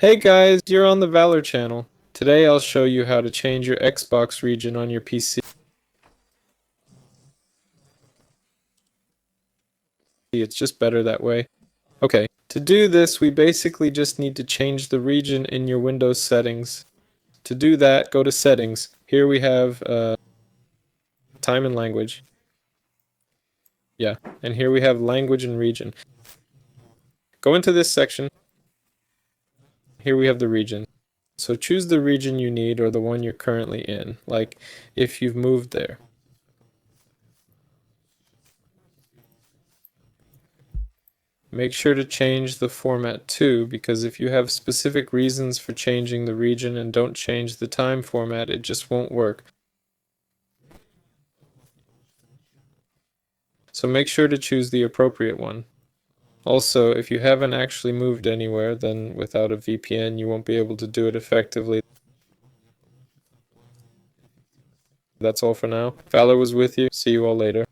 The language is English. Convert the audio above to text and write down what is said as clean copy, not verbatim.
Hey guys, you're on the Valor channel. Today I'll show you how to change your Xbox region on your PC. It's just better that way. Okay, to do this we basically just need to change the region in your Windows settings. To do that, go to Settings. Here we have Time and Language. Yeah, and here we have Language and Region. Go into this section. Here we have the region. So choose the region you need or the one you're currently in, like if you've moved there. Make sure to change the format too, because if you have specific reasons for changing the region and don't change the time format, it just won't work. So make sure to choose the appropriate one. Also, if you haven't actually moved anywhere, then without a VPN you won't be able to do it effectively. That's all for now. Valor was with you. See you all later.